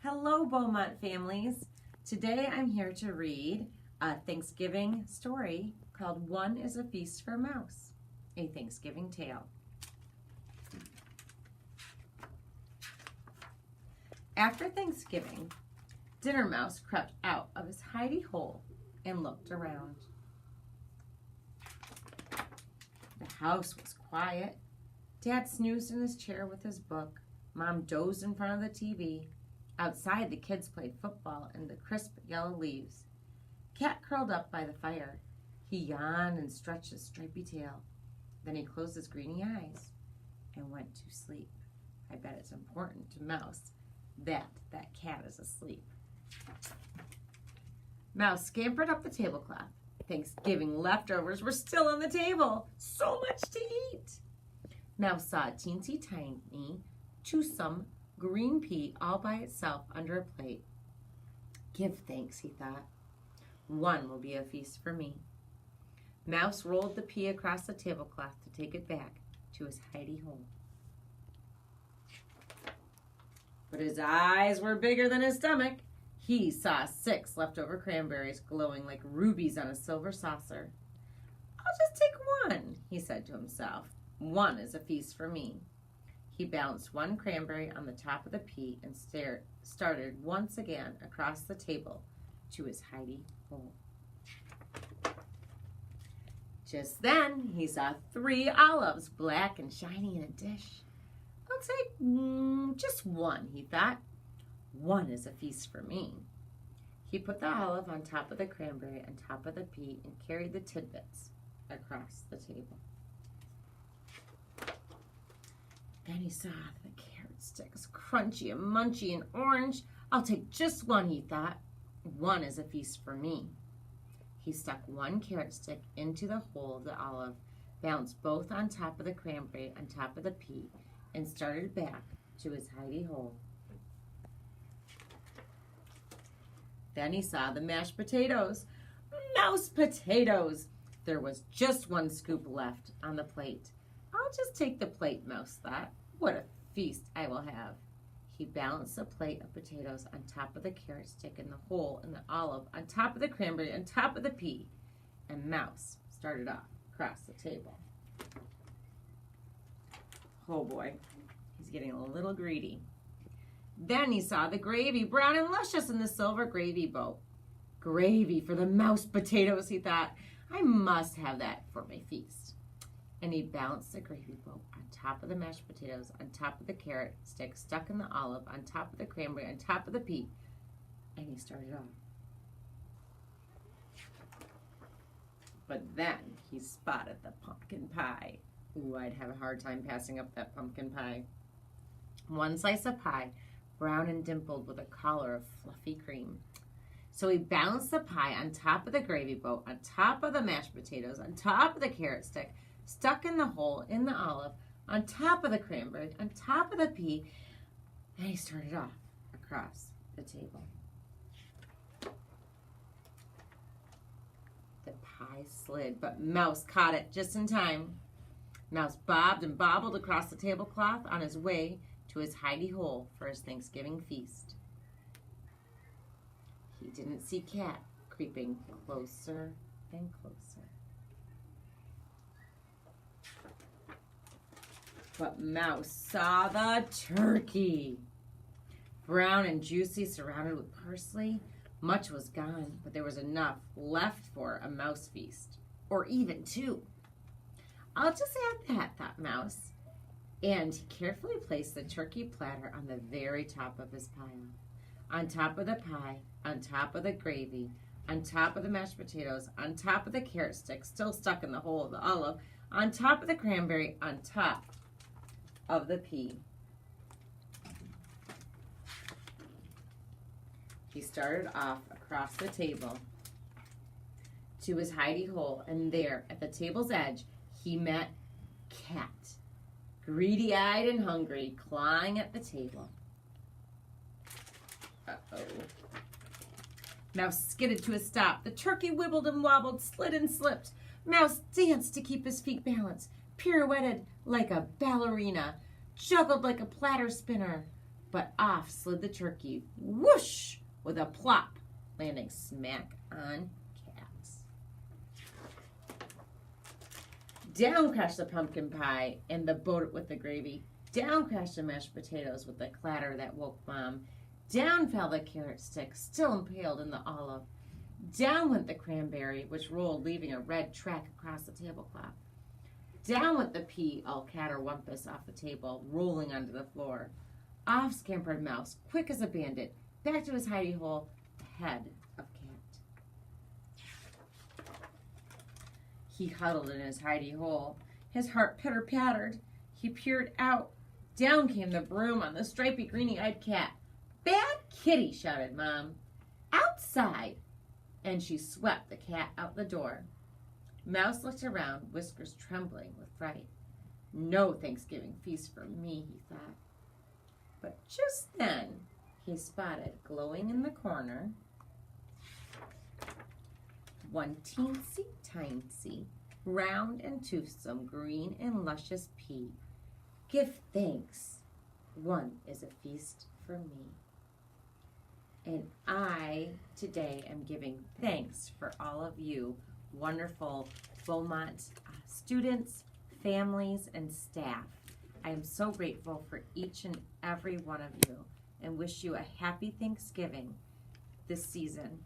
Hello, Beaumont families. Today I'm here to read a Thanksgiving story called One is a Feast for Mouse, a Thanksgiving tale. After Thanksgiving, Dinner Mouse crept out of his hidey hole and looked around. The house was quiet. Dad snoozed in his chair with his book. Mom dozed in front of the TV. Outside, the kids played football in the crisp yellow leaves. Cat curled up by the fire. He yawned and stretched his stripy tail. Then he closed his greeny eyes and went to sleep. I bet it's important to Mouse that cat is asleep. Mouse scampered up the tablecloth. Thanksgiving leftovers were still on the table. So much to eat. Mouse saw a teensy tiny, toothsome green pea all by itself under a plate. Give thanks, he thought. One will be a feast for me. Mouse rolled the pea across the tablecloth to take it back to his hidey hole. But his eyes were bigger than his stomach. He saw 6 leftover cranberries glowing like rubies on a silver saucer. I'll just take one, he said to himself. One is a feast for me. He balanced one cranberry on the top of the pea and started once again across the table to his hidey hole. Just then, he saw 3 olives, black and shiny in a dish. I'll take just one, he thought. One is a feast for me. He put the olive on top of the cranberry on top of the pea and carried the tidbits across the table. Then he saw the carrot sticks, crunchy and munchy and orange. I'll take just one, he thought. One is a feast for me. He stuck one carrot stick into the hole of the olive, balanced both on top of the cranberry on top of the pea, and started back to his hidey hole. Then he saw the mashed potatoes. Mouse potatoes! There was just one scoop left on the plate. I'll just take the plate, Mouse thought. What a feast I will have. He balanced a plate of potatoes on top of the carrot stick in the hole in the olive, on top of the cranberry, on top of the pea, and Mouse started off across the table. Oh boy, he's getting a little greedy. Then he saw the gravy, brown and luscious in the silver gravy boat. Gravy for the mouse potatoes, he thought. I must have that for my feast. And he balanced the gravy boat on top of the mashed potatoes, on top of the carrot stick stuck in the olive, on top of the cranberry, on top of the pea, and he started off. But then he spotted the pumpkin pie. Ooh, I'd have a hard time passing up that pumpkin pie. One slice of pie, brown and dimpled with a collar of fluffy cream. So he balanced the pie on top of the gravy boat, on top of the mashed potatoes, on top of the carrot stick, stuck in the hole in the olive, on top of the cranberry, on top of the pea, and he started off across the table. The pie slid, but Mouse caught it just in time. Mouse bobbed and bobbled across the tablecloth on his way to his hidey hole for his Thanksgiving feast. He didn't see Cat creeping closer and closer. But Mouse saw the turkey. Brown and juicy, surrounded with parsley. Much was gone, but there was enough left for a mouse feast, or even 2. I'll just add that, thought Mouse. And he carefully placed the turkey platter on the very top of his pile. On top of the pie, on top of the gravy, on top of the mashed potatoes, on top of the carrot stick, still stuck in the hole of the olive, on top of the cranberry, on top of the pea. He started off across the table to his hidey hole, and there, at the table's edge, he met Cat, greedy-eyed and hungry, clawing at the table. Uh-oh. Mouse skidded to a stop. The turkey wibbled and wobbled, slid and slipped. Mouse danced to keep his feet balanced, pirouetted like a ballerina, juggled like a platter spinner, but off slid the turkey, whoosh, with a plop, landing smack on Cat. Down crashed the pumpkin pie and the boat with the gravy. Down crashed the mashed potatoes with the clatter that woke Mom. Down fell the carrot stick, still impaled in the olive. Down went the cranberry, which rolled, leaving a red track across the tablecloth. Down went the pea, all catterwampus, off the table, rolling onto the floor. Off scampered Mouse, quick as a bandit, back to his hidey hole, ahead of Cat. He huddled in his hidey hole. His heart pitter-pattered. He peered out. Down came the broom on the stripy, greeny-eyed Cat. "Bad kitty!" shouted Mom. "Outside!" And she swept the Cat out the door. Mouse looked around, whiskers trembling with fright. No Thanksgiving feast for me, he thought. But just then, he spotted, glowing in the corner, one teensy-tiny, round and toothsome, green and luscious pea. Give thanks. One is a feast for me. And I, today, am giving thanks for all of you wonderful Beaumont students, families, and staff. I am so grateful for each and every one of you and wish you a happy Thanksgiving this season.